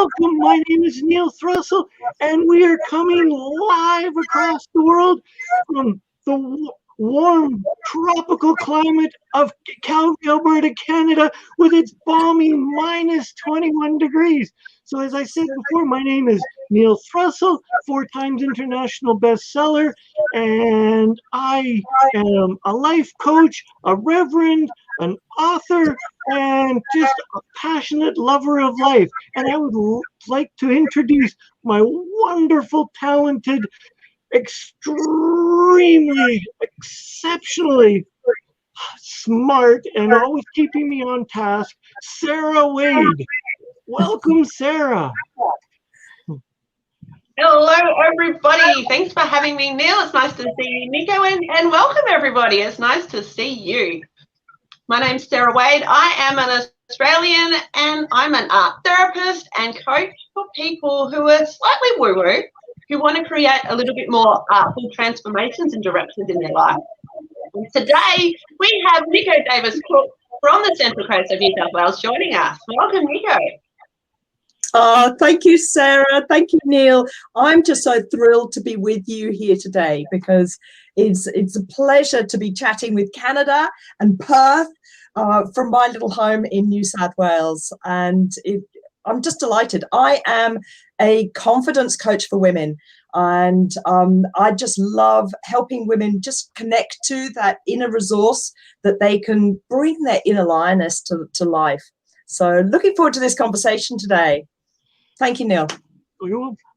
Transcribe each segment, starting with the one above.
welcome. My name is Neil Thrussell, and we are coming live across the world from the warm tropical climate of Calgary, Alberta, Canada, with its balmy minus 21 degrees. So as I said before, my name is Neil Thrussell, 4 times international bestseller, and I am a life coach, a reverend, an author, and just a passionate lover of life. And I would like to introduce my wonderful, talented, extremely, exceptionally smart, and always keeping me on task, Sarah Wade. Welcome, Sarah. Hello, everybody. Thanks for having me, Neil. It's nice to see you, Nico, and welcome, everybody. It's nice to see you. My name's Sarah Wade. I am an Australian, and I'm an art therapist and coach for people who are slightly woo-woo, who want to create a little bit more artful transformations and directions in their life. And today, we have Nico Davies-Cooke from the Central Coast of New South Wales joining us. Welcome, Nico. Oh, thank you, Sarah. Thank you, Neil. I'm just so thrilled to be with you here today because it's a pleasure to be chatting with Canada and Perth from my little home in New South Wales. And I'm just delighted. I am a confidence coach for women, and I just love helping women just connect to that inner resource that they can bring their inner lioness to life. So looking forward to this conversation today. Thank you, Neil.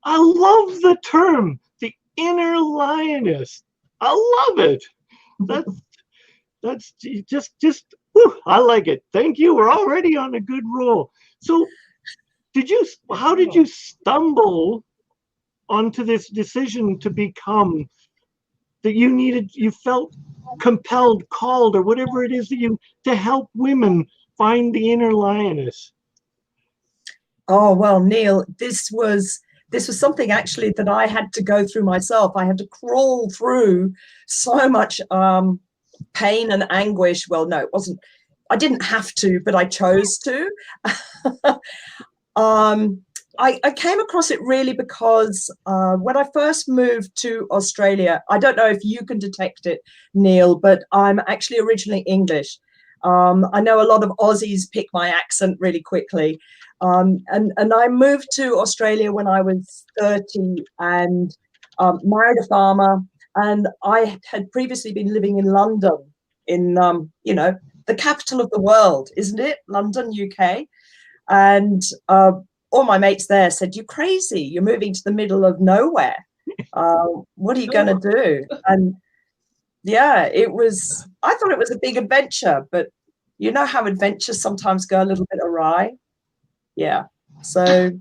I love the term, the inner lioness. I love it. That's just whew, I like it. Thank you. We're already on a good roll. So how did you stumble onto this decision to become that you felt compelled, called, or whatever it is to help women find the inner lioness? Oh, well, Neil, this was something actually that I had to go through myself. I had to crawl through so much pain and anguish. Well, no, it wasn't. I didn't have to, but I chose to. I came across it really because when I first moved to Australia, I don't know if you can detect it, Neil, but I'm actually originally English. I know a lot of Aussies pick my accent really quickly. And I moved to Australia when I was 30 and married a farmer. And I had previously been living in London, in, the capital of the world, isn't it? London, UK. And all my mates there said, "You're crazy. You're moving to the middle of nowhere. What are you going to do?" And yeah, I thought it was a big adventure, but you know how adventures sometimes go a little bit awry. Yeah. So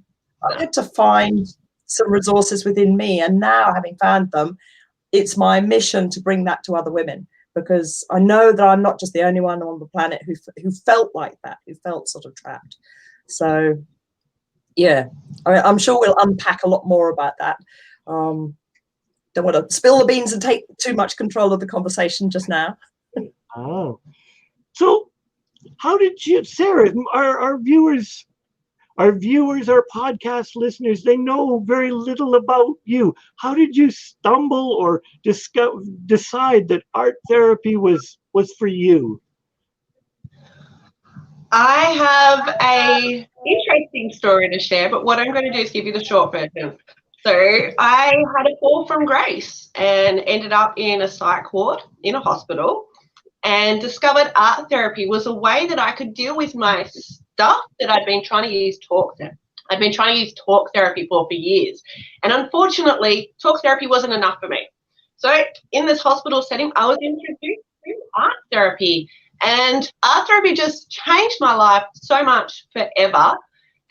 I had to find some resources within me. And now, having found them, it's my mission to bring that to other women, because I know that I'm not just the only one on the planet who felt like that, who felt sort of trapped. So, yeah, I'm sure we'll unpack a lot more about that. Don't want to spill the beans and take too much control of the conversation just now. Oh, so how did you, Sarah, our viewers, our podcast listeners, they know very little about you. How did you stumble or decide that art therapy was for you? I have a interesting story to share, but what I'm going to do is give you the short version. So I had a fall from grace and ended up in a psych ward in a hospital, and discovered art therapy was a way that I could deal with my stuff that I'd been trying to use talk therapy for years. And unfortunately, talk therapy wasn't enough for me. So in this hospital setting, I was introduced to art therapy. And art therapy just changed my life so much forever.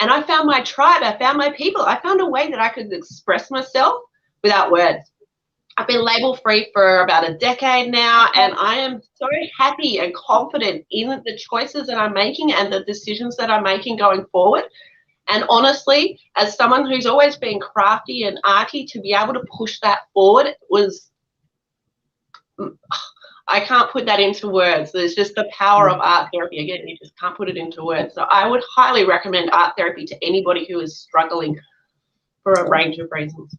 And I found my tribe. I found my people. I found a way that I could express myself without words. I've been label free for about a decade now, and I am so happy and confident in the choices that I'm making and the decisions that I'm making going forward. And honestly, as someone who's always been crafty and arty, to be able to push that forward was, I can't put that into words. There's just the power of art therapy. Again, you just can't put it into words. So I would highly recommend art therapy to anybody who is struggling for a range of reasons.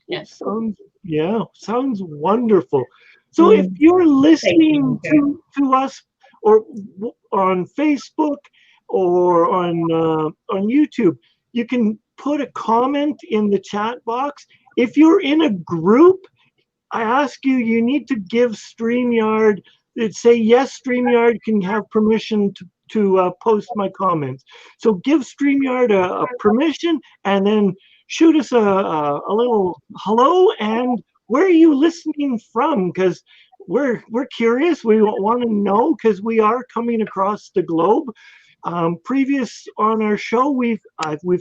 Yes. Sounds wonderful. So if you're listening to us or on Facebook or on YouTube, you can put a comment in the chat box. If you're in a group, I ask you, you need to give StreamYard, say yes, StreamYard can have permission to post my comments. So give StreamYard a permission and then shoot us a little hello and where are you listening from? Because we're curious. We want to know because we are coming across the globe. Previous on our show, we've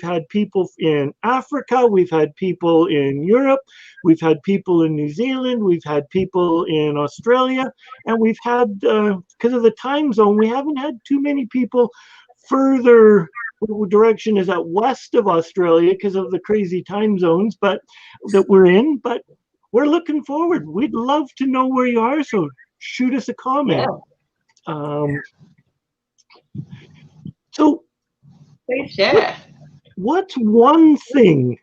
had people in Africa, we've had people in Europe, we've had people in New Zealand, we've had people in Australia, and we've had, because of the time zone, we haven't had too many people further. What direction is that west of Australia because of the crazy time zones but that we're in, but we're looking forward. We'd love to know where you are, so shoot us a comment. So please share. What's one thing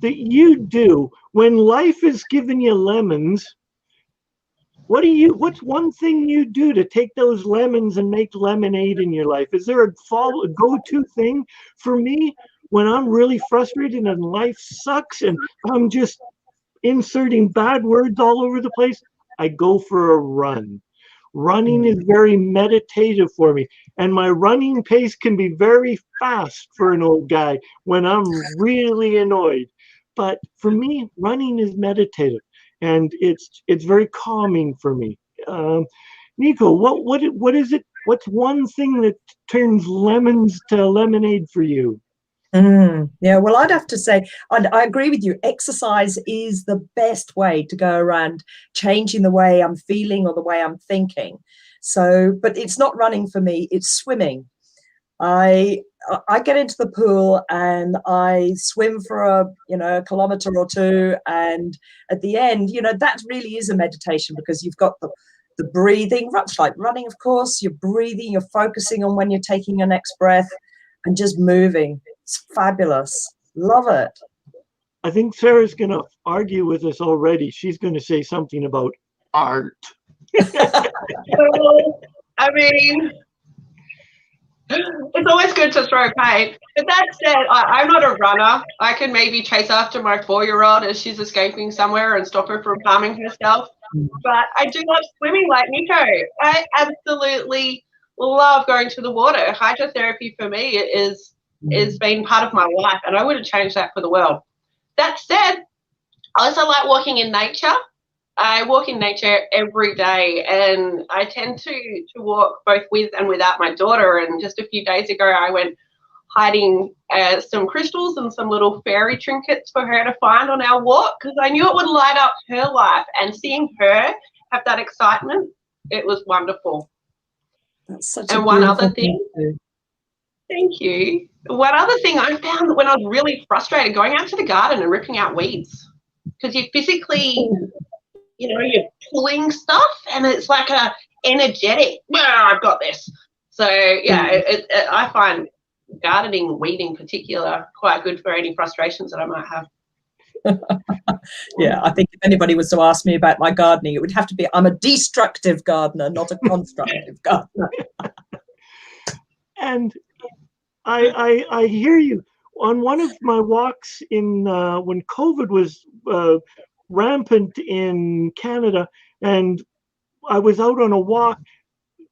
that you do when life is giving you lemons? What's one thing you do to take those lemons and make lemonade in your life? Is there a go-to thing? For me, when I'm really frustrated and life sucks and I'm just inserting bad words all over the place, I go for a run. Running is very meditative for me, and my running pace can be very fast for an old guy when I'm really annoyed. But for me, running is meditative, and it's very calming for me. Nico, what is it? What's one thing that turns lemons to lemonade for you? Yeah, well, I'd have to say, I agree with you. Exercise is the best way to go around changing the way I'm feeling or the way I'm thinking. So, but it's not running for me, it's swimming. I get into the pool and I swim for a kilometer or two, and at the end, that really is a meditation because you've got the breathing, much like running, of course. You're breathing, you're focusing on when you're taking your next breath and just moving. It's fabulous. Love it. I think Sarah's going to argue with us already. She's going to say something about art. Well, I mean, it's always good to throw paint. But that said, I'm not a runner. I can maybe chase after my 4-year-old as she's escaping somewhere and stop her from harming herself. But I do love swimming like Nico. I absolutely love going to the water. Hydrotherapy for me is been part of my life, and I wouldn't change that for the world. That said, I also like walking in nature. I walk in nature every day, and I tend to walk both with and without my daughter. And just a few days ago, I went hiding some crystals and some little fairy trinkets for her to find on our walk because I knew it would light up her life. And seeing her have that excitement, it was wonderful. That's such and a one beautiful other thing. Thank you. One other thing I found when I was really frustrated, going out to the garden and ripping out weeds, because you physically, you're pulling stuff, and it's like a energetic. I've got this. So yeah, I find gardening, weeding in particular, quite good for any frustrations that I might have. Yeah, I think if anybody was to ask me about my gardening, it would have to be I'm a destructive gardener, not a constructive gardener. And I hear you. On one of my walks in when COVID was rampant in Canada, and I was out on a walk,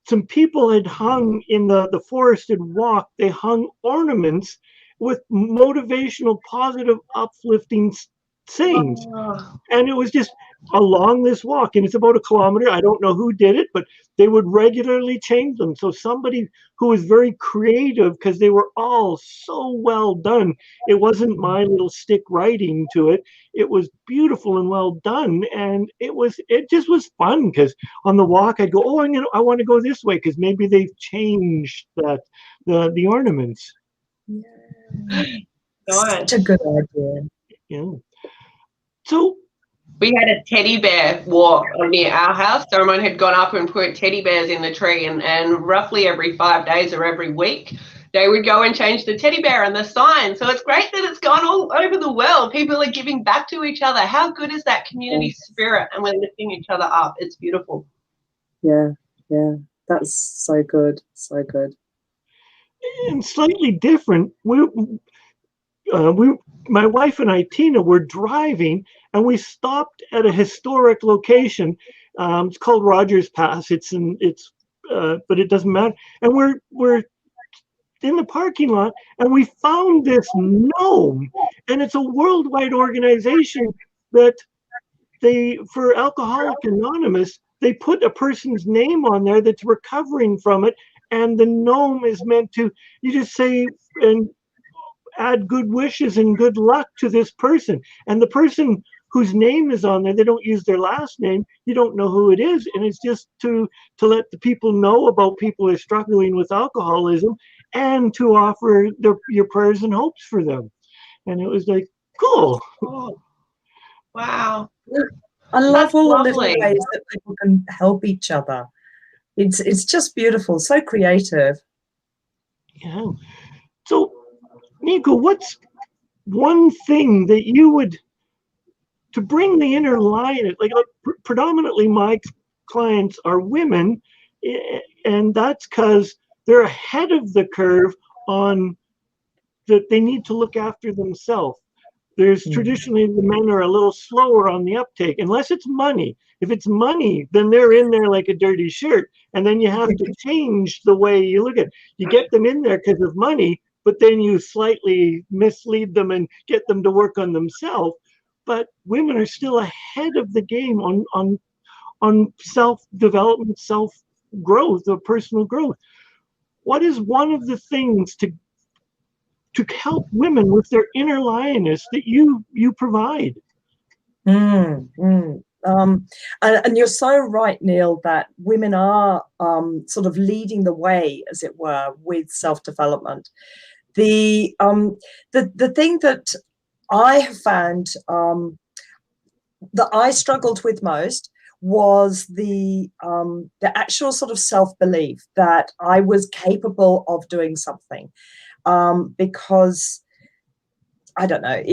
some people had hung in the forested walk. They hung ornaments with motivational, positive, uplifting sayings. And it was just along this walk, and it's about 1 kilometer. I don't know who did it, but they would regularly change them. So somebody who was very creative, because they were all so well done. It wasn't my little stick writing to it. It was beautiful and well done, and it just was fun because on the walk I'd go, I want to go this way because maybe they've changed the ornaments. Such a good idea. Yeah. So We had a teddy bear walk near our house. Someone had gone up and put teddy bears in the tree, and roughly every 5 days or every week, they would go and change the teddy bear and the sign. So it's great that it's gone all over the world. People are giving back to each other. How good is that community spirit? And we're lifting each other up. It's beautiful. Yeah, yeah, that's so good, so good. And slightly different. My wife and I, Tina, were driving, and we stopped at a historic location. It's called Rogers Pass. But it doesn't matter. And we're in the parking lot, and we found this gnome, and it's a worldwide organization that for Alcoholic Anonymous, they put a person's name on there that's recovering from it, and the gnome is meant to, you just say and add good wishes and good luck to this person, and the person whose name is on there, they don't use their last name, you don't know who it is, and it's just to let the people know about people who are struggling with alcoholism, and to offer your prayers and hopes for them. And it was like, cool. Oh, wow. I love That's all lovely. the little ways that people can help each other. It's just beautiful, so creative. Yeah. So, Nico, what's one thing that you would, to bring the inner lion, like predominantly my clients are women, and that's because they're ahead of the curve on that they need to look after themselves. There's traditionally the men are a little slower on the uptake, unless it's money. If it's money, then they're in there like a dirty shirt. And then you have to change the way you look at it. You get them in there because of money, but then you slightly mislead them and get them to work on themselves. But women are still ahead of the game on self-development, self-growth, or personal growth. What is one of the things to help women with their inner lioness that you provide? And you're so right, Neil, that women are sort of leading the way, as it were, with self-development. The thing that I have found that I struggled with most was the actual sort of self-belief that I was capable of doing something, because I don't know,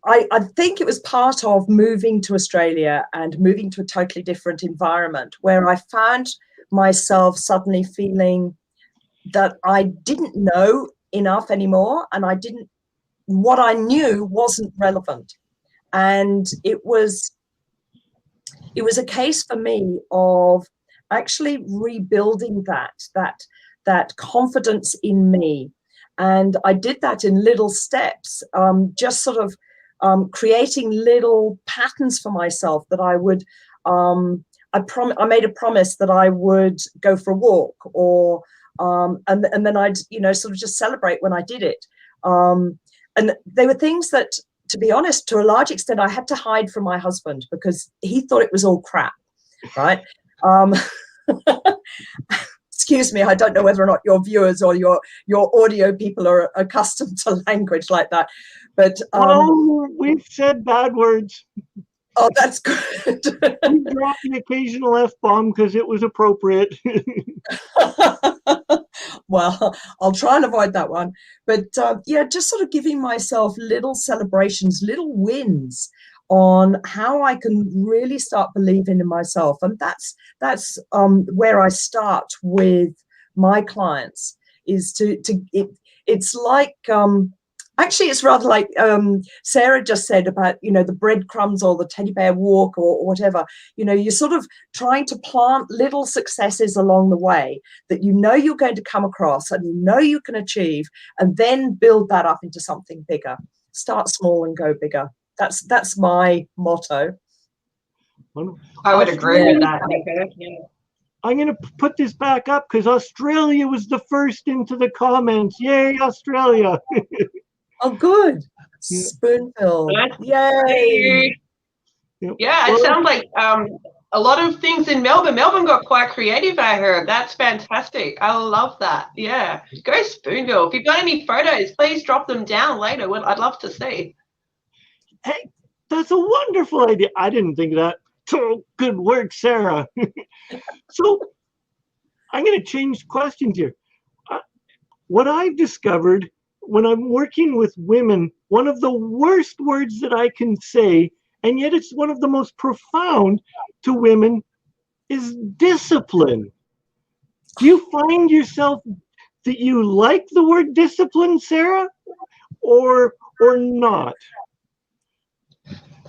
I think it was part of moving to Australia and moving to a totally different environment where I found myself suddenly feeling that I didn't know enough anymore, and what I knew wasn't relevant. And it was a case for me of actually rebuilding that confidence in me. And I did that in little steps, just sort of creating little patterns for myself that I would, I made a promise that I would go for a walk, or, and then I'd, sort of just celebrate when I did it. And they were things that, to be honest, to a large extent, I had to hide from my husband because he thought it was all crap, right? Excuse me, I don't know whether or not your viewers or your audio people are accustomed to language like that, but we've said bad words. Oh, that's good. We dropped the occasional F-bomb because it was appropriate. Well, I'll try and avoid that one. But yeah, just sort of giving myself little celebrations, little wins on how I can really start believing in myself. And that's where I start with my clients, is it's like, actually, it's rather like Sarah just said about, the breadcrumbs or the teddy bear walk or whatever. You're sort of trying to plant little successes along the way that you're going to come across and you can achieve, and then build that up into something bigger. Start small and go bigger. That's my motto. I would agree with that, Nico. Yeah. I'm going to put this back up because Australia was the first into the comments. Yay, Australia. Oh, good. Spoonbill. Yay. Yeah, it sounds like a lot of things in Melbourne. Melbourne got quite creative, I heard. That's fantastic. I love that. Yeah. Go Spoonbill. If you've got any photos, please drop them down later. I'd love to see. Hey, That's a wonderful idea. I didn't think of that. So good work, Sarah. So I'm going to change questions here. What I've discovered when I'm working with women, one of the worst words that I can say, and yet it's one of the most profound to women, is discipline. Do you find yourself that you like the word discipline, Sarah, or not?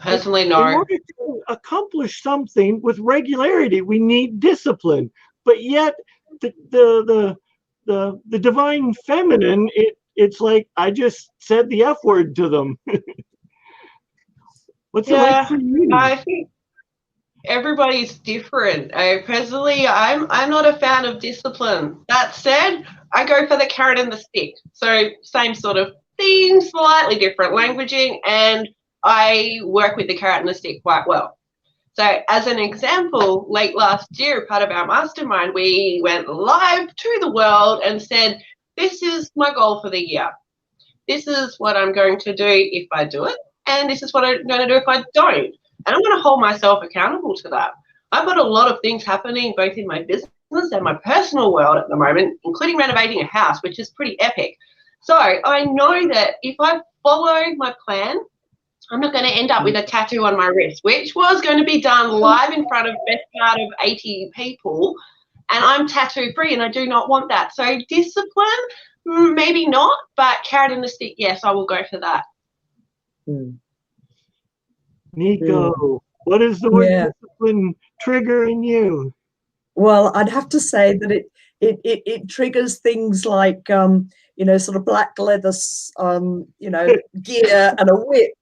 Personally, In no. order to accomplish something with regularity, we need discipline. But yet, the divine feminine, it's like I just said the F word to them. What's it like for you? I think everybody's different. I'm not a fan of discipline. That said, I go for the carrot and the stick. So same sort of thing, slightly different languaging, and I work with the carrot and the stick quite well. So as an example, late last year, part of our mastermind, we went live to the world and said, this is my goal for the year. This is what I'm going to do if I do it, and this is what I'm going to do if I don't. And I'm going to hold myself accountable to that. I've got a lot of things happening both in my business and my personal world at the moment, including renovating a house, which is pretty epic. So I know that if I follow my plan, I'm not going to end up with a tattoo on my wrist, which was going to be done live in front of best part of 80 people, and I'm tattoo free, and I do not want that. So discipline, maybe not, but carrot and the stick, yes, I will go for that. Nico, what is the word discipline trigger in you? Well, I'd have to say that it triggers things like sort of black leather gear and a whip.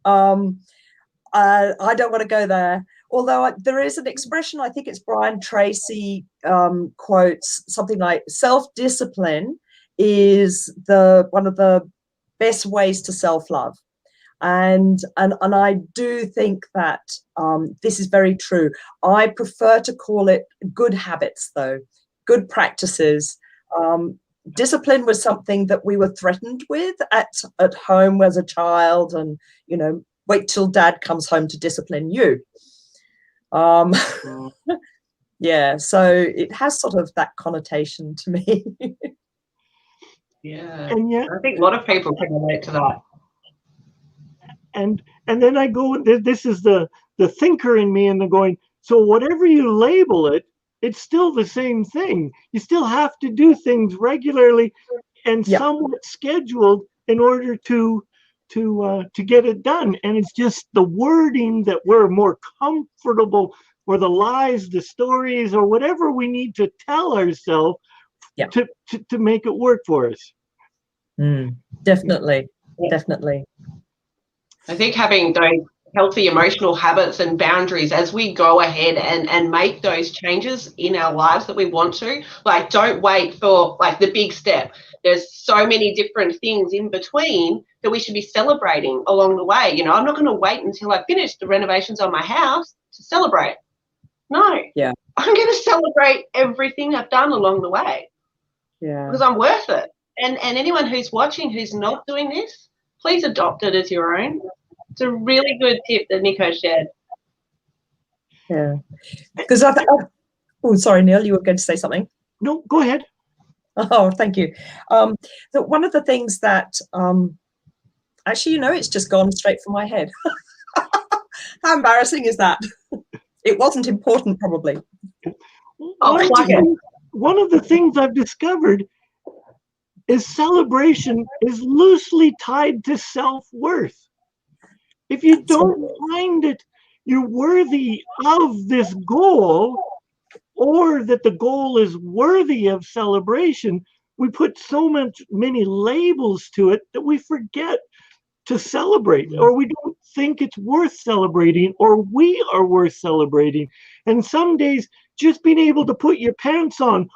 I don't want to go there. Although there is an expression, I think it's Brian Tracy quotes something like self-discipline is one of the best ways to self-love. And I do think that this is very true. I prefer to call it good habits, though, good practices. Discipline was something that we were threatened with at home as a child, and wait till dad comes home to discipline you. Yeah, so it has sort of that connotation to me. Yeah, and yet I think a lot of people can relate to that. And then I go, this is the thinker in me, and they're going, so whatever you label it, it's still the same thing. You still have to do things regularly and somewhat scheduled in order to get it done. And it's just the wording that we're more comfortable, or the lies, the stories, or whatever we need to tell ourselves to make it work for us. Definitely. Definitely. I think having those healthy emotional habits and boundaries as we go ahead and make those changes in our lives that we want to, like, don't wait for like the big step. There's so many different things in between that we should be celebrating along the way. I'm not going to wait until I finish the renovations on my house to celebrate. No. Yeah. I'm going to celebrate everything I've done along the way. Yeah. Because I'm worth it. And anyone who's watching who's not doing this, please adopt it as your own. It's a really good tip that Nico shared. Yeah. Because oh, sorry, Neil, you were going to say something? No, go ahead. Oh, thank you. One of the things that, actually, it's just gone straight from my head. How embarrassing is that? It wasn't important, probably. One of the things I've discovered is celebration is loosely tied to self-worth. If you don't find it, you're worthy of this goal, or that the goal is worthy of celebration, we put so many labels to it that we forget to celebrate, or we don't think it's worth celebrating, or we are worth celebrating. And some days, just being able to put your pants on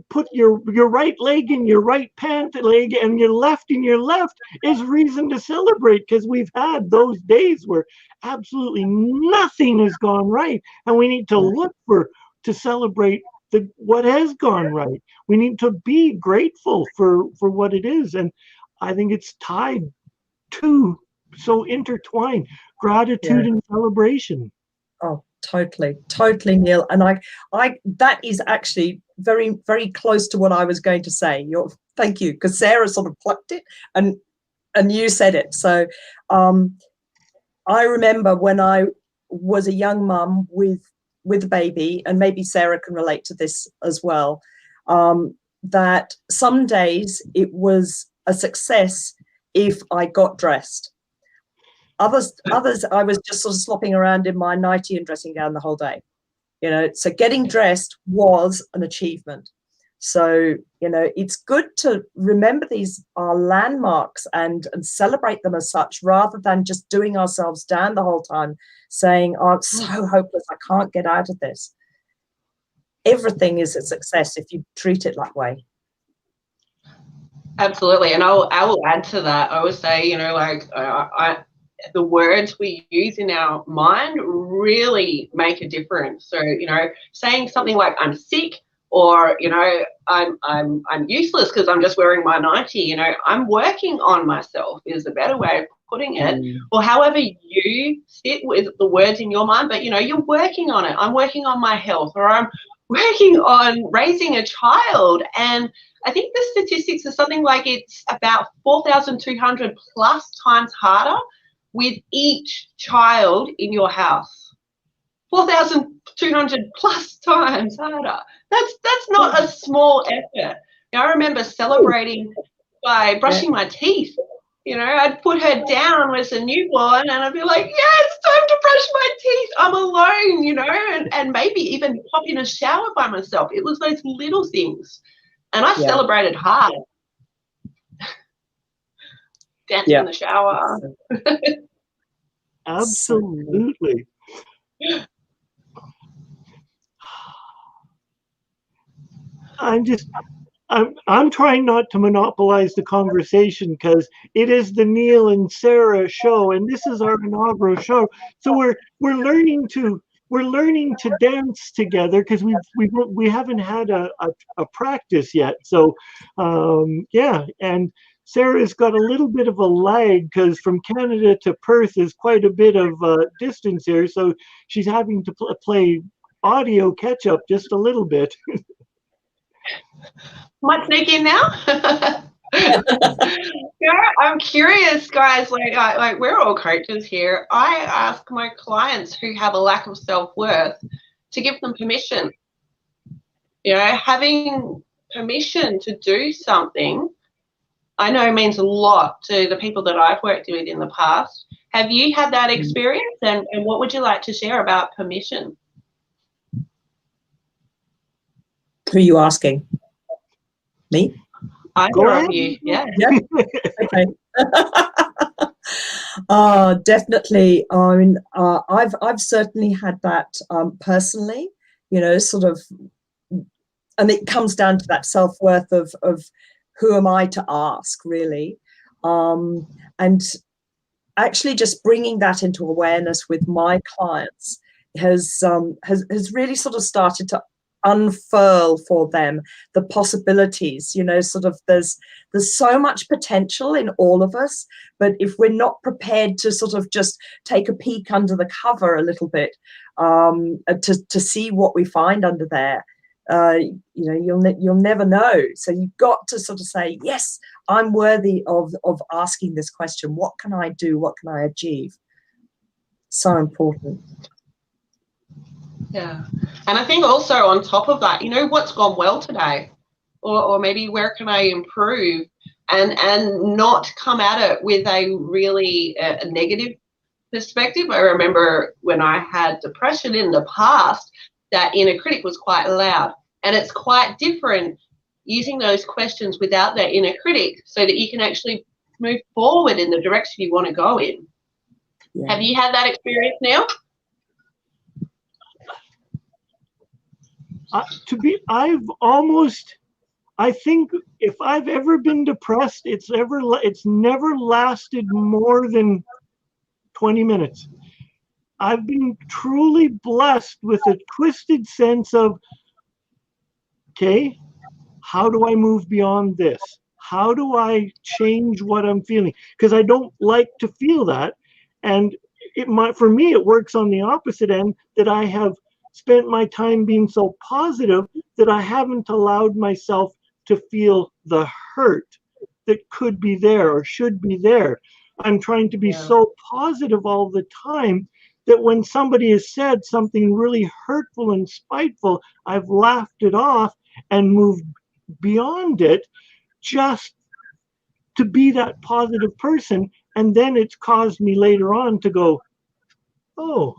put your right leg in your right pant leg and your left in your left is reason to celebrate, because we've had those days where absolutely nothing has gone right, and we need to look to celebrate what has gone right. We need to be grateful for what it is, and I think it's tied to so intertwined, gratitude and celebration. Oh, totally, Neil. And I that is actually very, very close to what I was going to say. Thank you, because Sarah sort of plucked it and you said it. So I remember when I was a young mum with a baby, and maybe Sarah can relate to this as well, that some days it was a success if I got dressed. Others, I was just sort of slopping around in my nightie and dressing down the whole day, you know. So getting dressed was an achievement. So, you know, it's good to remember these are landmarks and celebrate them as such, rather than just doing ourselves down the whole time, saying, "Oh, I'm so hopeless, I can't get out of this." Everything is a success if you treat it that way. Absolutely, and I will add to that. I would say, you know, like the words we use in our mind really make a difference. So, you know, saying something like "I'm sick," or, you know, I'm useless because I'm just wearing my nightie. You know, I'm working on myself is a better way of putting it. Or however you sit with the words in your mind, but, you know, you're working on it. I'm working on my health, or I'm working on raising a child. And I think the statistics are something like it's about 4,200 plus times harder with each child in your house. 4,200 plus times harder. That's not a small effort. You know, I remember celebrating by brushing my teeth. You know, I'd put her down as a newborn and I'd be like, yeah, it's time to brush my teeth. I'm alone, you know, and maybe even pop in a shower by myself. It was those little things. And I celebrated hard. Dancing in the shower. Absolutely. I'm trying not to monopolize the conversation because it is the Neil and Sarah show, and this is our inaugural show. So we're learning to dance together because we haven't had a practice yet. So yeah, and Sarah's got a little bit of a lag because from Canada to Perth is quite a bit of distance here, so she's having to play audio catch up just a little bit. Might sneak in now. Yeah, I'm curious, guys. Like we're all coaches here. I ask my clients who have a lack of self-worth to give them permission. You know, having permission to do something, I know means a lot to the people that I've worked with in the past. Have you had that experience? And what would you like to share about permission? Who are you asking? Me? Either of you, yeah. Okay. Definitely. I mean, I've certainly had that personally. You know, sort of, and it comes down to that self-worth of who am I to ask, really, and actually just bringing that into awareness with my clients has really sort of started to unfurl for them the possibilities. You know, sort of there's so much potential in all of us, but if we're not prepared to sort of just take a peek under the cover a little bit, to see what we find under there, you know, you'll never know. So you've got to sort of say, yes, I'm worthy of asking this question. What can I do? What can I achieve? So important. Yeah. And I think also on top of that, you know, what's gone well today, or maybe where can I improve, and not come at it with a really a negative perspective. I remember when I had depression in the past, that inner critic was quite loud, and it's quite different using those questions without that inner critic so that you can actually move forward in the direction you want to go in. Yeah. Have you had that experience now? I think if I've ever been depressed, it's never lasted more than 20 minutes. I've been truly blessed with a twisted sense of, okay, how do I move beyond this? how do I change what I'm feeling? Because I don't like to feel that. And for me, it works on the opposite end, that I have spent my time being so positive that I haven't allowed myself to feel the hurt that could be there or should be there. I'm trying to be so positive all the time that when somebody has said something really hurtful and spiteful, I've laughed it off and moved beyond it just to be that positive person. And then it's caused me later on to go, oh,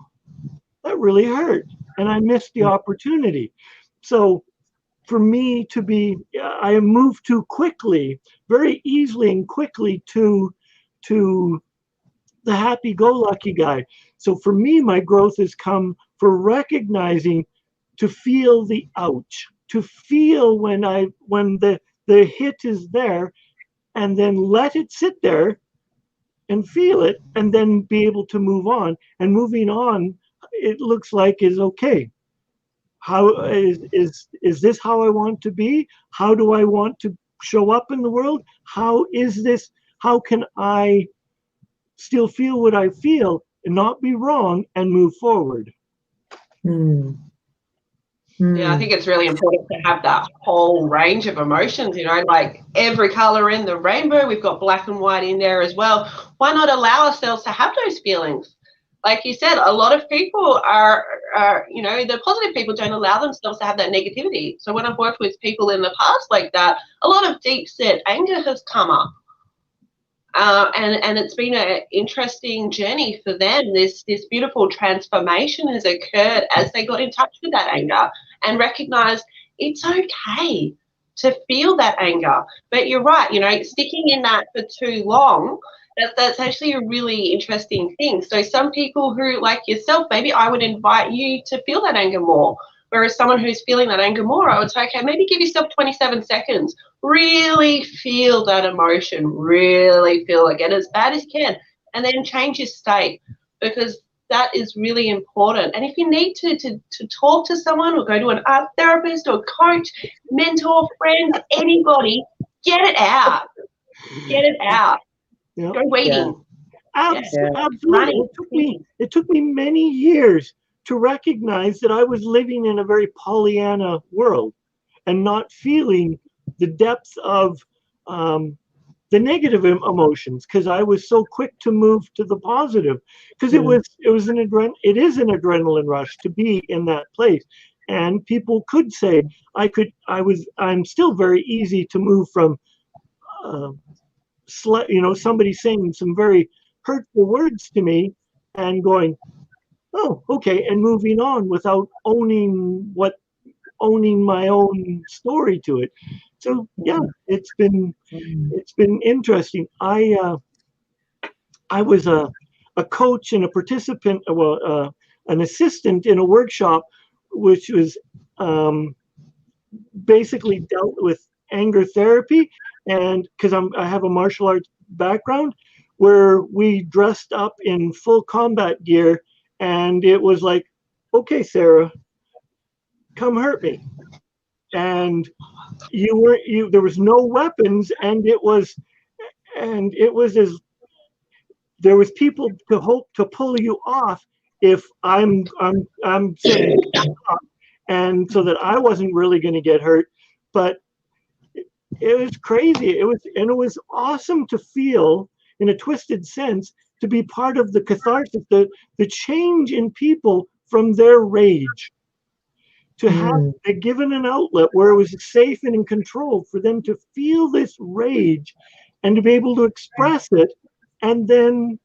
that really hurt. And I missed the opportunity. So for me to be, I moved too quickly, very easily and quickly to the happy-go-lucky guy. So for me, my growth has come for recognizing, to feel the ouch, to feel when the hit is there, and then let it sit there and feel it, and then be able to move on. And moving on, it looks like, is okay. How is this how I want to be? How do I want to show up in the world? How can I still feel what I feel and not be wrong and move forward? Yeah, I think it's really important to have that whole range of emotions, like every color in the rainbow. We've got black and white in there as well. Why not allow ourselves to have those feelings? Like you said, a lot of people are the positive people don't allow themselves to have that negativity. So when I've worked with people in the past like that, a lot of deep-set anger has come up. And it's been an interesting journey for them. This beautiful transformation has occurred as they got in touch with that anger and recognized it's okay to feel that anger. But you're right, sticking in that for too long, that's actually a really interesting thing. So some people who, like yourself, maybe I would invite you to feel that anger more. Whereas someone who's feeling that anger more, I would say, okay, maybe give yourself 27 seconds. Really feel that emotion. Really feel it. Get as bad as you can. And then change your state, because that is really important. And if you need to talk to someone or go to an art therapist or coach, mentor, friend, anybody, get it out. Get it out. Yeah. Go waiting. Absolutely. It took me many years to recognize that I was living in a very Pollyanna world and not feeling the depth of the negative emotions, because I was so quick to move to the positive, because it is an adrenaline rush to be in that place. And people could say I'm still very easy to move from somebody saying some very hurtful words to me and going, oh, okay, and moving on without owning my own story to it. So yeah, it's been interesting. I was a coach and a participant, an assistant in a workshop, which was basically dealt with anger therapy, and because I have a martial arts background, where we dressed up in full combat gear. And it was like, okay, Sarah, come hurt me. And there was no weapons, and it was as there was people to hope to pull you off if I'm saying stop, and so that I wasn't really going to get hurt. But it was crazy. It was awesome to feel, in a twisted sense, to be part of the catharsis, the change in people from their rage, to have given an outlet where it was safe and in control for them to feel this rage and to be able to express it, and then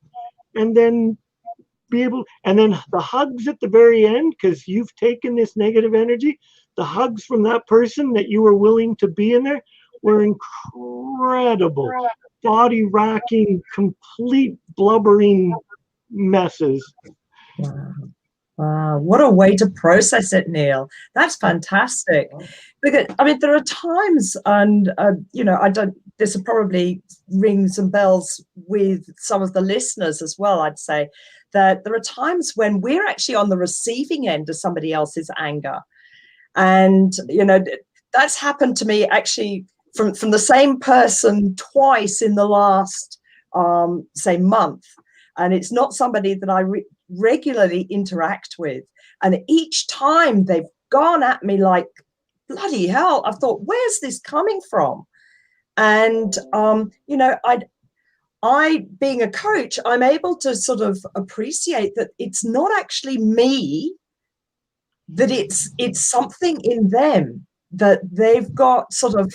be able, and then the hugs at the very end, because you've taken this negative energy, the hugs from that person that you were willing to be in there were incredible. Body racking, complete blubbering messes. Wow, what a way to process it, Neil. That's fantastic. Because there are times, and this will probably ring some bells with some of the listeners as well. I'd say that there are times when we're actually on the receiving end of somebody else's anger, and that's happened to me actually from the same person twice in the last, say, month. And it's not somebody that I regularly interact with. And each time they've gone at me like, bloody hell, I've thought, where's this coming from? And, you know, I, being a coach, I'm able to sort of appreciate that it's not actually me, that it's something in them, that they've got sort of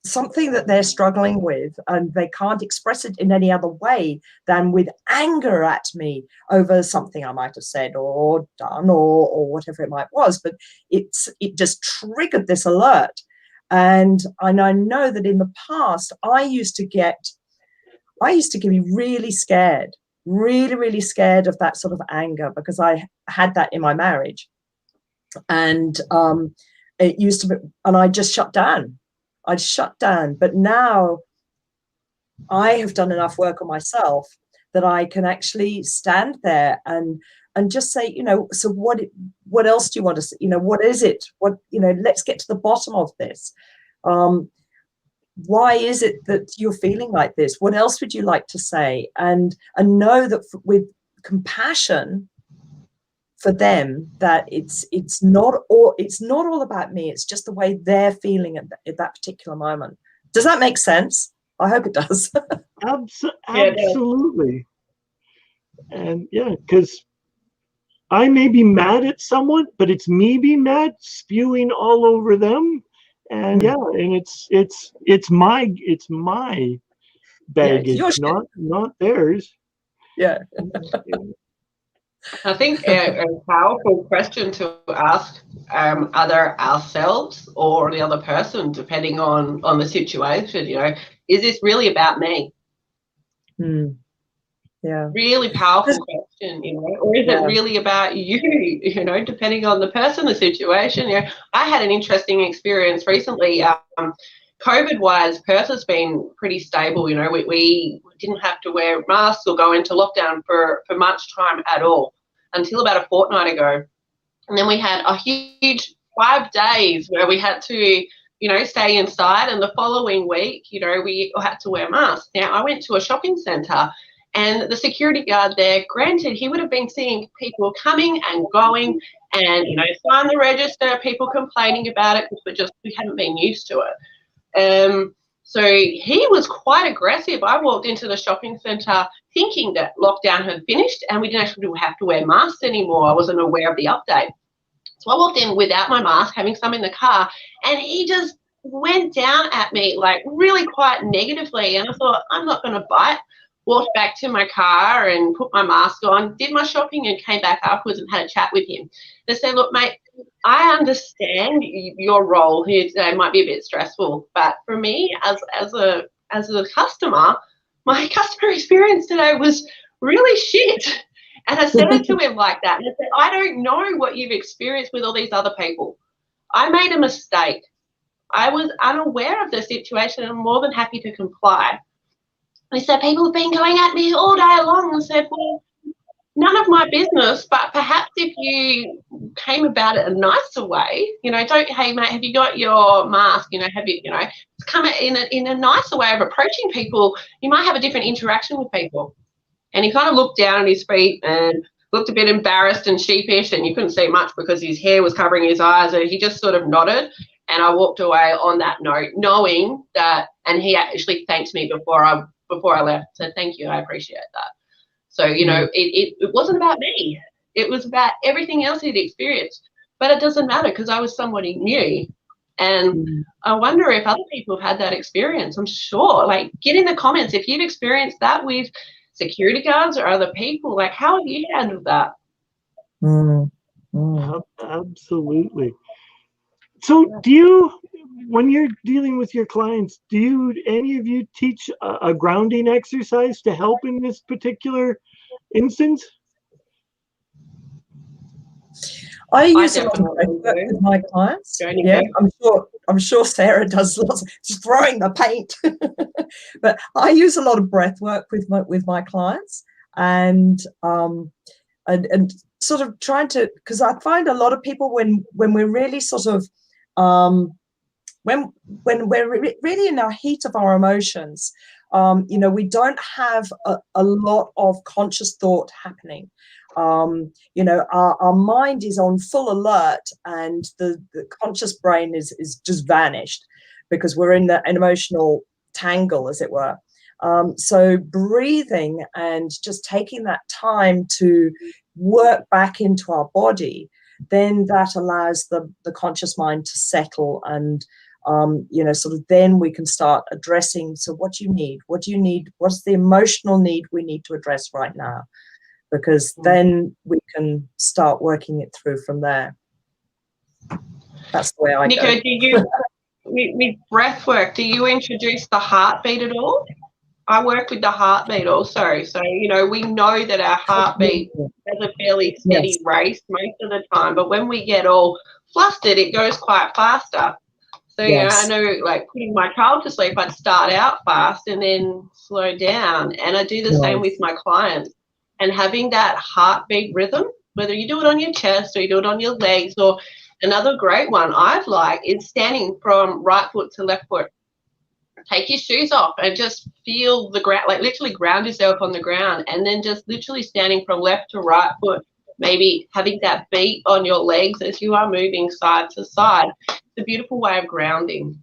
something that they're struggling with, and they can't express it in any other way than with anger at me over something I might have said or done or whatever it might was. But it just triggered this alert. And I know that in the past, I used to be really scared, really scared of that sort of anger, because I had that in my marriage. And it used to be, and I just shut down. I'd shut down. But now I have done enough work on myself that I can actually stand there and just say, you know, so what else do you want to say? You know, what is it? What, you know, let's get to the bottom of this. Why is it that you're feeling like this? What else would you like to say? And know that with compassion for them, that it's not all about me. It's just the way they're feeling at that particular moment. Does that make sense? I hope it does. Absolutely. And yeah, because I may be mad at someone, but it's me being mad, spewing all over them. And yeah, and it's my baggage, not theirs. Yeah. I think a powerful question to ask either ourselves or the other person, depending on the situation, you know, is this really about me? Yeah. Really powerful question, you know, or is it really about you, you know, depending on the person, the situation. You know, I had an interesting experience recently. COVID-wise, Perth has been pretty stable. You know, we didn't have to wear masks or go into lockdown for much time at all until about a fortnight ago. And then we had a huge 5 days where we had to, you know, stay inside. And the following week, you know, we had to wear masks. Now, I went to a shopping centre, and the security guard there, granted, he would have been seeing people coming and going and, you know, sign the register, people complaining about it because we hadn't been used to it. So he was quite aggressive. I walked into the shopping centre thinking that lockdown had finished and we didn't actually have to wear masks anymore. I wasn't aware of the update. So I walked in without my mask, having some in the car, and he just went down at me like really quite negatively. And I thought, I'm not going to bite. Walked back to my car and put my mask on, did my shopping and came back afterwards and had a chat with him. They said, look, mate, I understand your role here today might be a bit stressful, but for me as a customer, my customer experience today was really shit. And I said it to him like that. And I said, I don't know what you've experienced with all these other people. I made a mistake. I was unaware of the situation and I'm more than happy to comply. He said, people have been going at me all day long. I said, well, none of my business, but perhaps if you came about it a nicer way, you know, hey, mate, have you got your mask? You know, come in a nicer way of approaching people, you might have a different interaction with people. And he kind of looked down at his feet and looked a bit embarrassed and sheepish, and you couldn't see much because his hair was covering his eyes, and he just sort of nodded. And I walked away on that note, knowing that, and he actually thanked me before I left, said, thank you, I appreciate that. So, you know, it wasn't about me. It was about everything else he'd experienced. But it doesn't matter because I was somebody new. And I wonder if other people have had that experience. I'm sure. Like, get in the comments if you've experienced that with security guards or other people. Like, how have you handled that? Absolutely. So do you, when you're dealing with your clients, do any of you teach a grounding exercise to help in this particular instance? I use a lot of breath work with my clients. Yeah, I'm sure Sarah does lots of throwing the paint. But I use a lot of breath work with my clients, and sort of trying to, because I find a lot of people when we're really sort of when we're really in our heat of our emotions, you know, we don't have a lot of conscious thought happening. You know, our mind is on full alert, and the conscious brain is just vanished because we're in an emotional tangle, as it were. So breathing and just taking that time to work back into our body, then that allows the conscious mind to settle, and you know, sort of then we can start addressing, so what do you need? What do you need? What's the emotional need we need to address right now? Because then we can start working it through from there. That's the way I Nico, go. do you, with breath work, do you introduce the heartbeat at all? I work with the heartbeat also. So, you know, we know that our heartbeat has a fairly steady race most of the time, but when we get all flustered, it goes quite faster. So, you know, I know, like, putting my child to sleep, I'd start out fast and then slow down. And I do the same with my clients. And having that heartbeat rhythm, whether you do it on your chest or you do it on your legs, or another great one I'd like is standing from right foot to left foot. Take your shoes off and just feel the ground, like literally ground yourself on the ground, and then just literally standing from left to right foot, maybe having that beat on your legs as you are moving side to side. It's a beautiful way of grounding.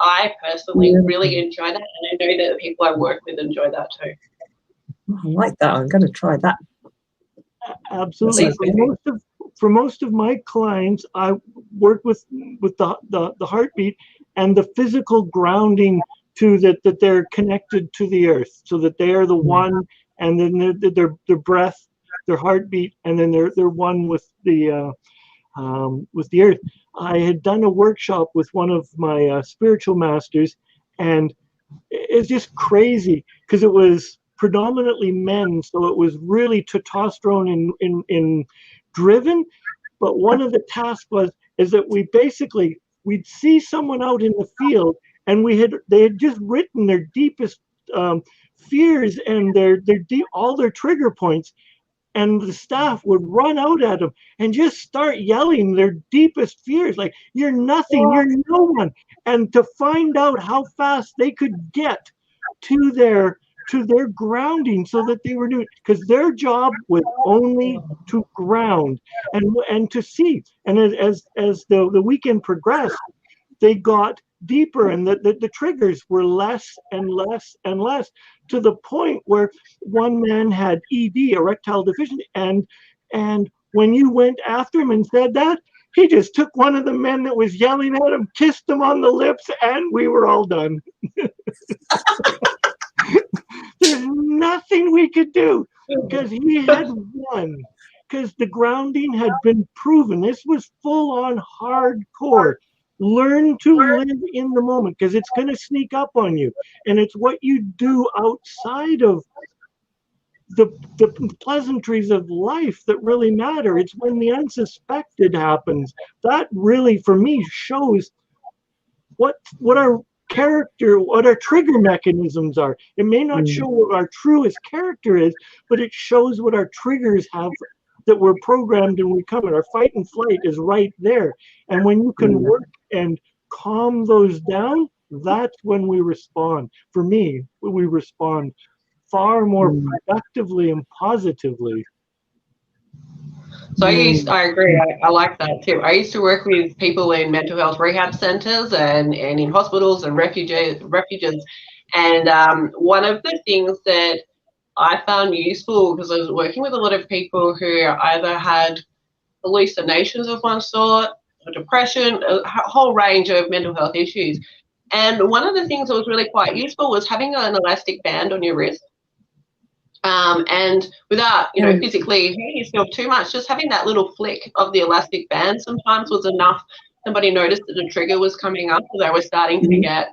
I personally really enjoy that, and I know that the people I work with enjoy that too. I like that. I'm going to try that. Absolutely. For most of my clients, I work with the heartbeat and the physical grounding to that they're connected to the earth, so that they are the one, and then their breath, their heartbeat, and then they're one with the earth. I had done a workshop with one of my spiritual masters, and it's just crazy because it was predominantly men, so it was really testosterone in driven. But one of the tasks is that we'd see someone out in the field, and they had just written their deepest fears and all their trigger points, and the staff would run out at them and just start yelling their deepest fears, like, you're nothing, you're no one. And to find out how fast they could get to their grounding, so that they were doing, because their job was only to ground and to see. And as the weekend progressed, they got deeper, and the triggers were less and less and less, to the point where one man had ED, erectile deficiency, and when you went after him and said that, he just took one of the men that was yelling at him, kissed him on the lips, and we were all done. There's nothing we could do, because he had won, because the grounding had been proven. This was full on hardcore. Learn to live in the moment, because it's going to sneak up on you, and it's what you do outside of the pleasantries of life that really matter. It's when the unsuspected happens that really, for me, shows what our character, what our trigger mechanisms are. It may not show what our truest character is, but it shows what our triggers have, that we're programmed and we come in. Our fight and flight is right there. And when you can work and calm those down, that's when we respond. For me, we respond far more productively and positively. So I agree. I like that too. I used to work with people in mental health rehab centers and in hospitals and refuges. And one of the things that I found useful, because I was working with a lot of people who either had hallucinations of one sort, or depression, a whole range of mental health issues. And one of the things that was really quite useful was having an elastic band on your wrist. And without, physically hurting yourself too much, just having that little flick of the elastic band sometimes was enough. Somebody noticed that the trigger was coming up, or they were starting to get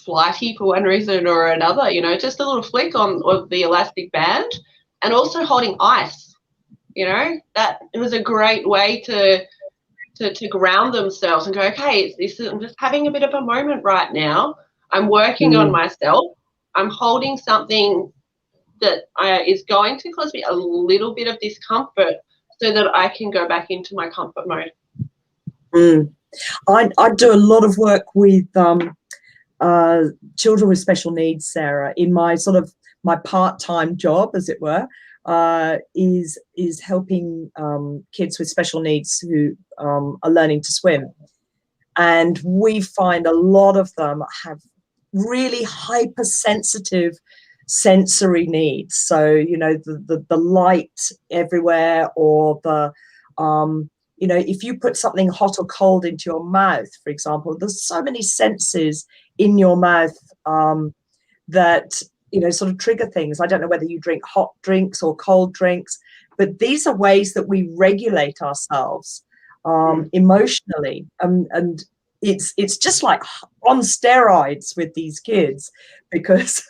flighty for one reason or another, just a little flick on the elastic band. And also holding ice, that it was a great way to ground themselves and go, okay, I'm just having a bit of a moment right now. I'm working on myself. I'm holding something that is going to cause me a little bit of discomfort, so that I can go back into my comfort mode. I do a lot of work with children with special needs, Sarah, in my sort of my part-time job, as it were, is helping kids with special needs who are learning to swim. And we find a lot of them have really hypersensitive sensory needs. So, you know, the light everywhere, or the you know, if you put something hot or cold into your mouth, for example, there's so many senses in your mouth that, you know, sort of trigger things. I don't know whether you drink hot drinks or cold drinks, but these are ways that we regulate ourselves emotionally. And it's just like on steroids with these kids, because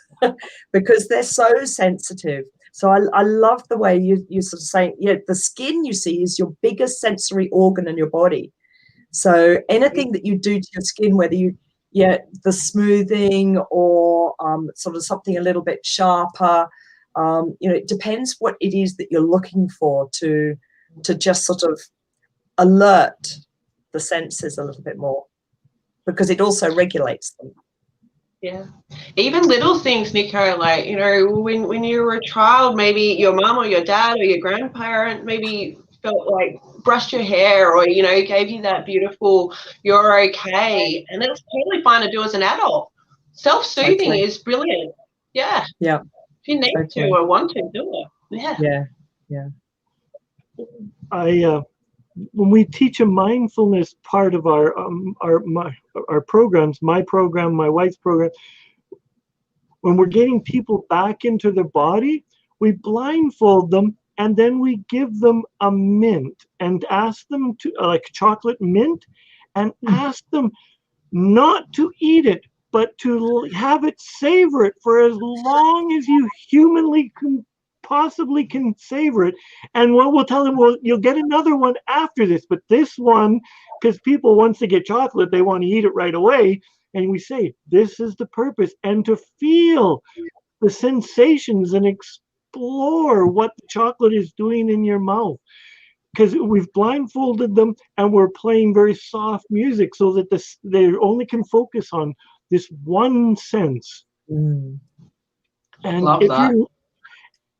because they're so sensitive. So I love the way you sort of saying, yeah, the skin, you see, is your biggest sensory organ in your body. So anything that you do to your skin, whether you, the smoothing or sort of something a little bit sharper, you know, it depends what it is that you're looking for to just sort of alert the senses a little bit more, because it also regulates them. Yeah, even little things, Nico, like, you know, when you were a child, maybe your mum or your dad or your grandparent maybe felt like brushed your hair, or, you know, gave you that beautiful "you're okay," and it's totally fine to do as an adult. Self-soothing is brilliant. Yeah. Yeah. If you need to or want to, do it. Yeah. Yeah. When we teach a mindfulness part of our programs, my program, my wife's program, when we're getting people back into their body, we blindfold them, and then we give them a mint and ask them to, like chocolate mint, and ask them not to eat it, but to have it, savor it for as long as you humanly possibly can savor it. And what we'll tell them, well, you'll get another one after this, but this one, because people, once they get chocolate, they want to eat it right away. And we say, this is the purpose, and to feel the sensations and explore what the chocolate is doing in your mouth. Because we've blindfolded them, and we're playing very soft music so that they only can focus on this one sense. And Love that.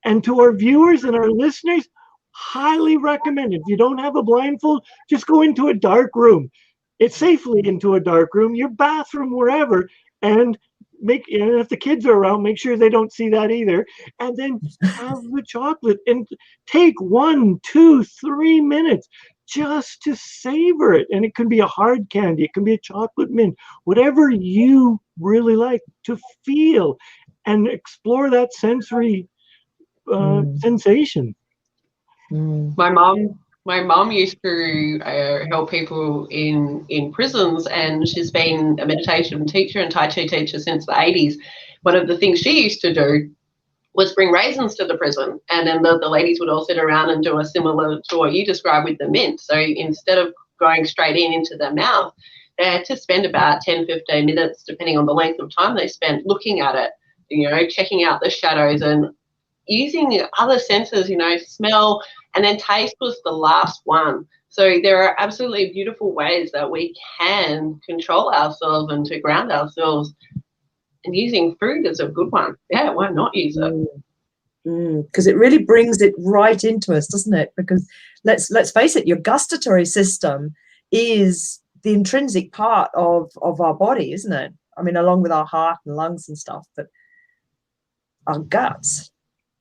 And to our viewers and our listeners, highly recommend, if you don't have a blindfold, just go into a dark room. It's safely into a dark room, your bathroom, wherever, and if the kids are around, make sure they don't see that either. And then have the chocolate and take 1, 2, 3 minutes just to savor it. And it can be a hard candy, it can be a chocolate mint, whatever you really like, to feel and explore that sensory sensation. My mom used to help people in prisons, and she's been a meditation teacher and Tai Chi teacher since the 80s. One of the things she used to do was bring raisins to the prison, and then the ladies would all sit around and do a similar to what you described with the mint. So instead of going straight into their mouth, they had to spend about 10-15 minutes, depending on the length of time they spent, looking at it, you know, checking out the shadows and using other senses, you know, smell, and then taste was the last one. So there are absolutely beautiful ways that we can control ourselves and to ground ourselves, and using food is a good one. Yeah, why not use it? Because it really brings it right into us, doesn't it? Because let's face it, your gustatory system is the intrinsic part of our body, isn't it? I mean, along with our heart and lungs and stuff, but our guts,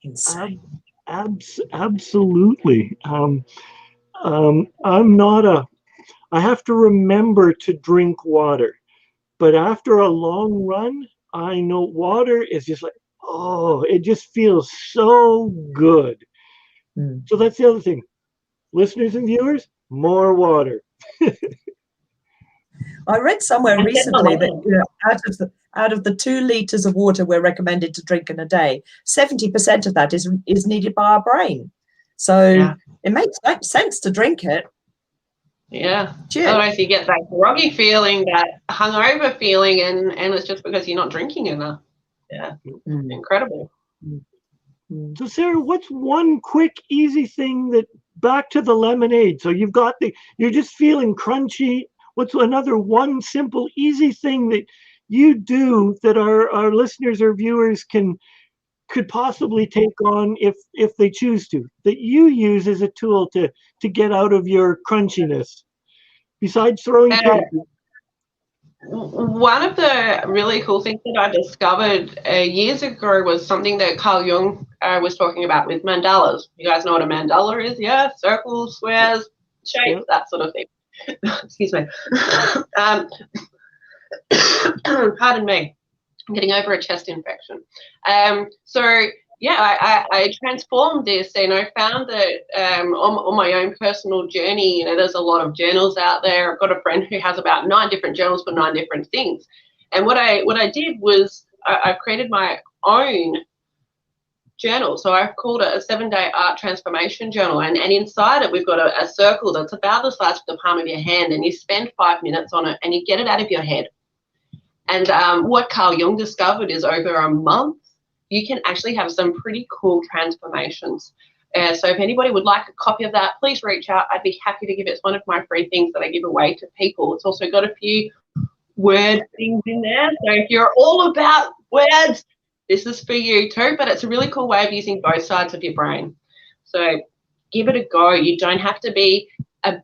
insane. Absolutely. I have to remember to drink water, but after a long run, I know water is just like, oh, it just feels so good. So that's the other thing. Listeners and viewers, more water. I read somewhere recently that, you know, out of the 2 liters of water we're recommended to drink in a day, 70% of that is needed by our brain. So it makes sense to drink it. Yeah. Cheers. Otherwise you get that groggy feeling, that hungover feeling, and it's just because you're not drinking enough. Yeah. Incredible. So Sarah, what's one quick, easy thing that, back to the lemonade? So you're just feeling crunchy. what's another one simple, easy thing that you do that our listeners or viewers could possibly take on if they choose to, that you use as a tool to get out of your crunchiness besides throwing cake? One of the really cool things that I discovered years ago was something that Carl Jung was talking about with mandalas. You guys know what a mandala is? Yeah, circles, squares, shapes, that sort of thing. Excuse me. Pardon me. I'm getting over a chest infection. So yeah, I transformed this, and I found that on my own personal journey, you know, there's a lot of journals out there. I've got a friend who has about 9 different journals for 9 different things. And what I did was I created my own journal. So I've called it a 7-day art transformation journal. And inside it, we've got a circle that's about the size of the palm of your hand, and you spend 5 minutes on it and you get it out of your head. And what Carl Jung discovered is over a month, you can actually have some pretty cool transformations. So if anybody would like a copy of that, please reach out. I'd be happy to give it. It's one of my free things that I give away to people. It's also got a few word things in there. So if you're all about words, this is for you too. But it's a really cool way of using both sides of your brain. So give it a go. You don't have to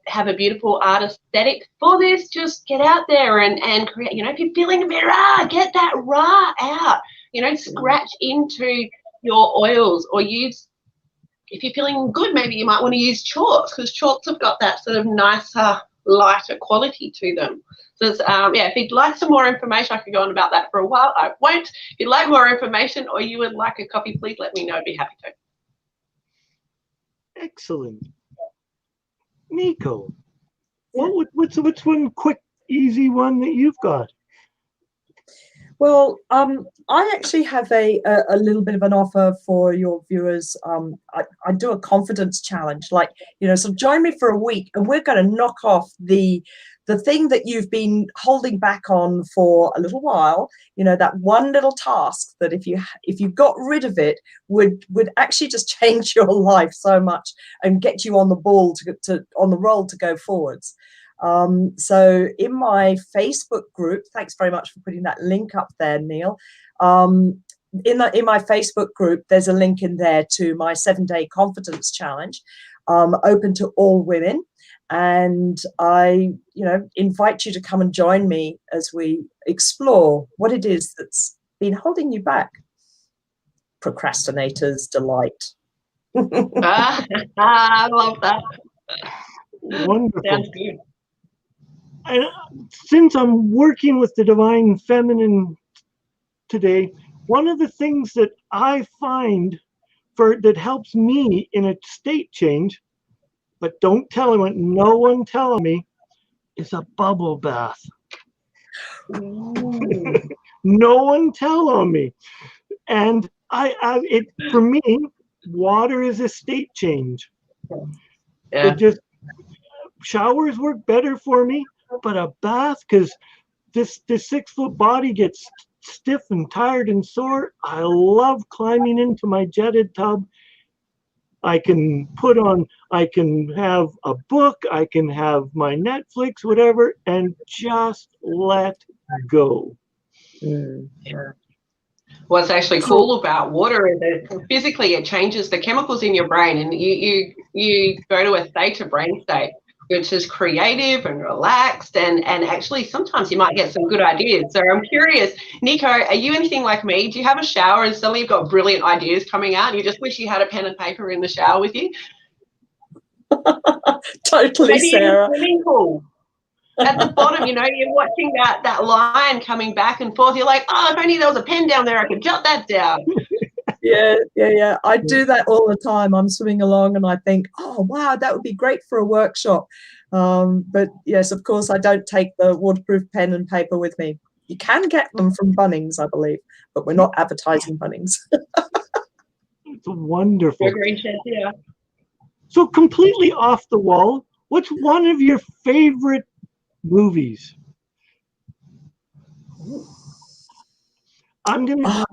have a beautiful art aesthetic for this. Just get out there and create. You know, if you're feeling a bit raw, get that raw out. You know, scratch into your oils, or use, if you're feeling good, maybe you might want to use chalks, because chalks have got that sort of nicer, lighter quality to them. So it's, yeah, if you'd like some more information, I could go on about that for a while. I won't. If you'd like more information or you would like a copy, please let me know. I'd be happy to. Excellent. Nico, what's one quick, easy one that you've got? Well, I actually have a little bit of an offer for your viewers. I do a confidence challenge, like, you know, so join me for a week and we're going to knock off the thing that you've been holding back on for a little while. You know, that one little task that if you got rid of it would actually just change your life so much and get you on the ball on the roll to go forwards. So in my Facebook group, thanks very much for putting that link up there, Neil. In my Facebook group, there's a link in there to my 7-day confidence challenge, open to all women. And I, you know, invite you to come and join me as we explore what it is that's been holding you back. Procrastinator's delight. I love that. Wonderful. Sounds good. And since I'm working with the Divine Feminine today, one of the things that I find that helps me in a state change, but don't tell anyone, no one tell me, is a bubble bath. No one tell on me. And for me, water is a state change. Yeah. It just, showers work better for me. But a bath, because this 6-foot body gets stiff and tired and sore. I love climbing into my jetted tub. I can have a book, I can have my Netflix, whatever, and just let go. Yeah. What's actually cool about water is that physically it changes the chemicals in your brain, and you go to a state of brain state which is creative and relaxed, and actually sometimes you might get some good ideas. So I'm curious, Nico, are you anything like me? Do you have a shower and suddenly you've got brilliant ideas coming out and you just wish you had a pen and paper in the shower with you? Totally, maybe Sarah. In a swimming pool. At the bottom, you know, you're watching that line coming back and forth. You're like, oh, if only there was a pen down there, I could jot that down. Yeah. I do that all the time. I'm swimming along and I think, oh, wow, that would be great for a workshop. But yes, of course, I don't take the waterproof pen and paper with me. You can get them from Bunnings, I believe, but we're not advertising Bunnings. It's wonderful. Your green shed, yeah. So completely off the wall, what's one of your favorite movies? I'm going to...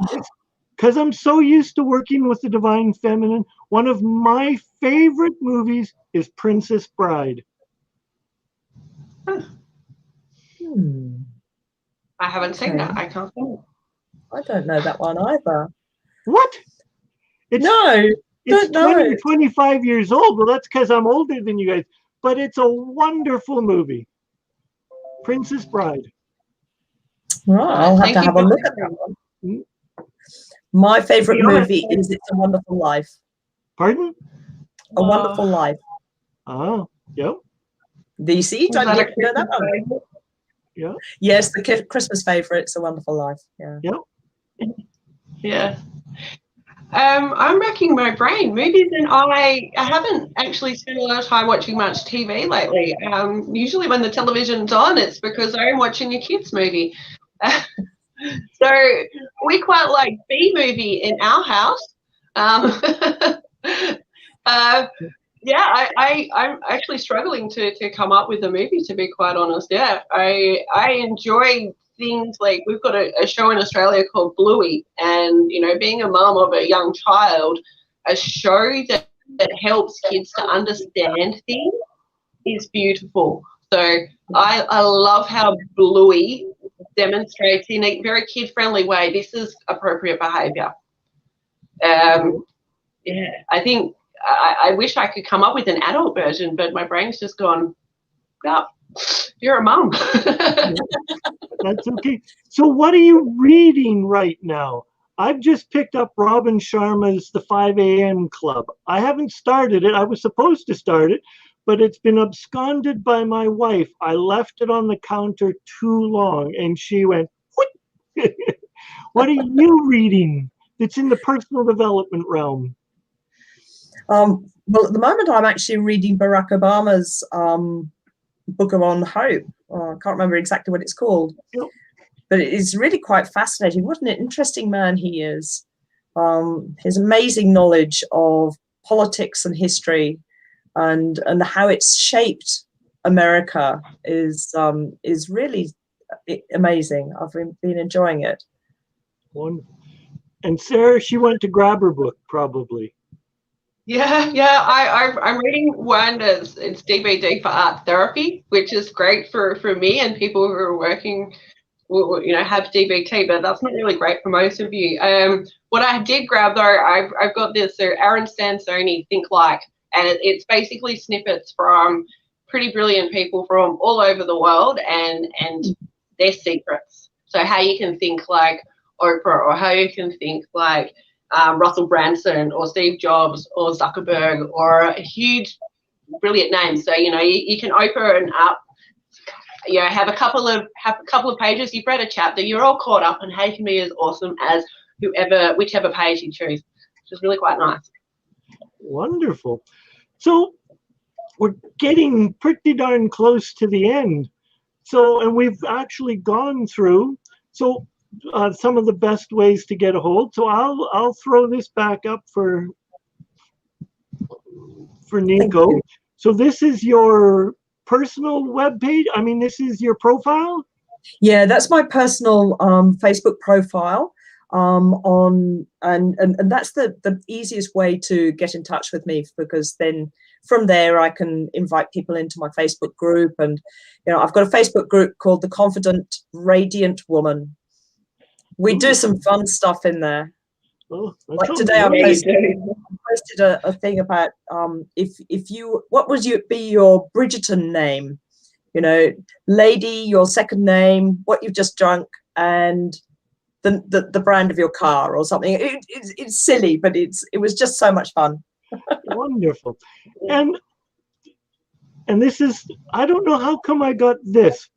Because I'm so used to working with the Divine Feminine, one of my favorite movies is Princess Bride. I haven't seen that. I can't think. I don't know that one either. What? It's 20 or 25 years old. Well, that's because I'm older than you guys. But it's a wonderful movie. Princess Bride. Right, I'll have to have a look at that one. My favorite movie is It's a Wonderful Life. Pardon? A Wonderful Life. Oh, yep. DC, don't you know that one? Yeah. Yes, the Christmas favorite, It's a Wonderful Life. Yeah. Yep. Yeah. I'm racking my brain. Movies, and I haven't actually spent a lot of time watching much TV lately. Usually when the television's on, it's because I'm watching a kids movie. So we quite like B-movie in our house. Yeah, I'm actually struggling to come up with a movie, to be quite honest. Yeah, I enjoy things like, we've got a show in Australia called Bluey, and being a mum of a young child, a show that helps kids to understand things is beautiful. So I love how Bluey demonstrates in a very kid-friendly way this is appropriate behaviour. Yeah, I think I wish I could come up with an adult version, but my brain's just gone, oh, you're a mum. That's okay. So what are you reading right now? I've just picked up Robin Sharma's The 5 a.m. Club. I haven't started it. I was supposed to start it, but it's been absconded by my wife. I left it on the counter too long, and she went, what? What are you reading that's in the personal development realm? Well, at the moment, I'm actually reading Barack Obama's book on hope. I can't remember exactly what it's called, but it is really quite fascinating. What an interesting man he is. His amazing knowledge of politics and history and how it's shaped America is really amazing. I've been enjoying it. Wonderful. And Sarah, she went to grab her book, probably. Yeah. I'm reading one that's it's DVD for art therapy, which is great for me and people who are working, have DBT, but that's not really great for most of you. What I did grab though, I've got this. So Aaron Sansoni, Think Like, and it's basically snippets from pretty brilliant people from all over the world and their secrets. So how you can think like Oprah, or how you can think like Russell Branson or Steve Jobs or Zuckerberg, or a huge brilliant name. So you can open up, have a couple of pages, you've read a chapter, you're all caught up, and how you can be as awesome as whichever page you choose, which is really quite nice. Wonderful. So we're getting pretty darn close to the end. So, and we've actually gone through some of the best ways to get a hold. So I'll throw this back up for Nico. So this is your personal webpage? I mean, this is your profile? Yeah, that's my personal Facebook profile. And that's the easiest way to get in touch with me, because then from there I can invite people into my Facebook group. And I've got a Facebook group called The Confident Radiant Woman. We do some fun stuff in there. Like today I posted a thing about what would be your Bridgerton name? Lady, your second name, what you've just drunk, and the brand of your car or something. It's silly, but it was just so much fun. Wonderful. And this is, I don't know how come I got this.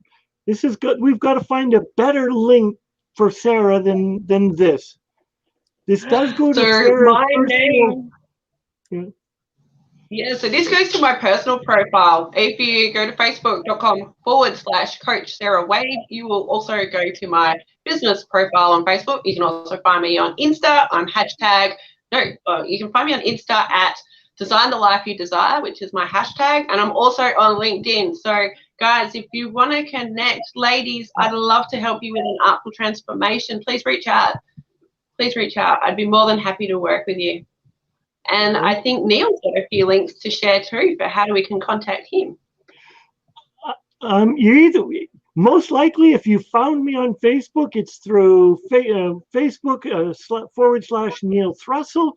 This is good. We've got to find a better link for Sarah than this. This does go to Sarah's name. Yeah, so this goes to my personal profile. If you go to facebook.com/Coach Sarah Wade, you will also go to my business profile on Facebook. You can also find me on Insta. I'm you can find me on Insta at Design the Life You Desire, which is my hashtag. And I'm also on LinkedIn. So guys, if you want to connect, ladies, I'd love to help you with an artful transformation. Please reach out. I'd be more than happy to work with you. And I think Neil's got a few links to share too for how we can contact him. most likely, if you found me on Facebook, it's through Facebook / Neil Thrussell.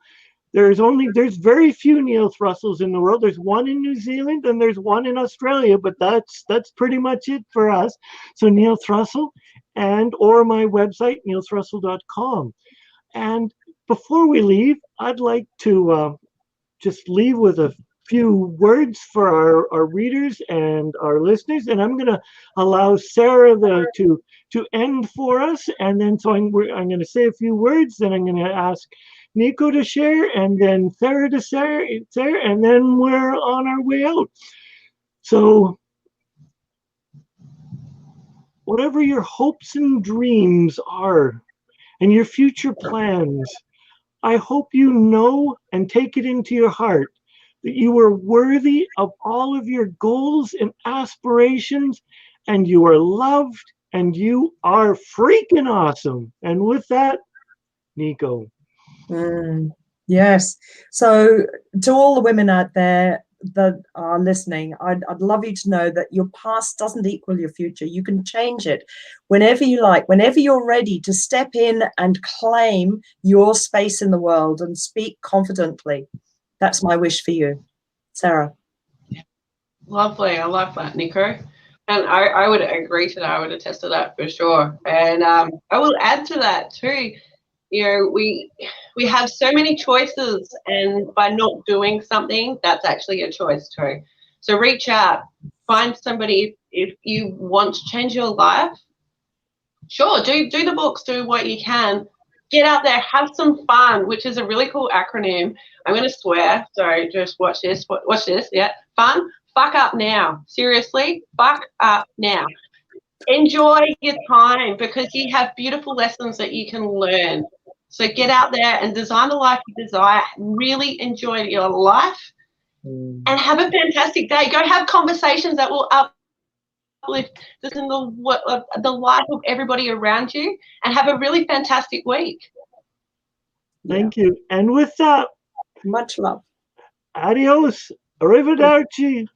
There's very few Neil Thrussells in the world. There's one in New Zealand and there's one in Australia, but that's pretty much it for us. So Neil Thrussell, or my website, neilthrussell.com. And before we leave, I'd like to just leave with a few words for our readers and our listeners, and I'm going to allow Sarah to end for us, and then so I'm going to say a few words, then I'm going to ask Nico to share, and then Sarah to share, and then we're on our way out. So whatever your hopes and dreams are and your future plans, I hope you know and take it into your heart that you are worthy of all of your goals and aspirations, and you are loved, and you are freaking awesome. And with that, Nico. Yes. So to all the women out there that are listening, I'd love you to know that your past doesn't equal your future. You can change it whenever you like, whenever you're ready to step in and claim your space in the world and speak confidently. That's my wish for you. Sarah. Lovely. I love that, Nico. And I would agree to that. I would attest to that for sure. And I will add to that too. You know, we have so many choices, and by not doing something, that's actually a choice too. So reach out, find somebody. If you want to change your life, sure, do the books, do what you can. Get out there, have some fun, which is a really cool acronym. I'm going to swear, so just watch this. Watch this, yeah. Fun, fuck up now. Seriously, fuck up now. Enjoy your time because you have beautiful lessons that you can learn. So get out there and design the life you desire. Really enjoy your life and have a fantastic day. Go have conversations that will uplift the life of everybody around you, and have a really fantastic week. Thank you. And with that, much love. Adios. Arrivederci.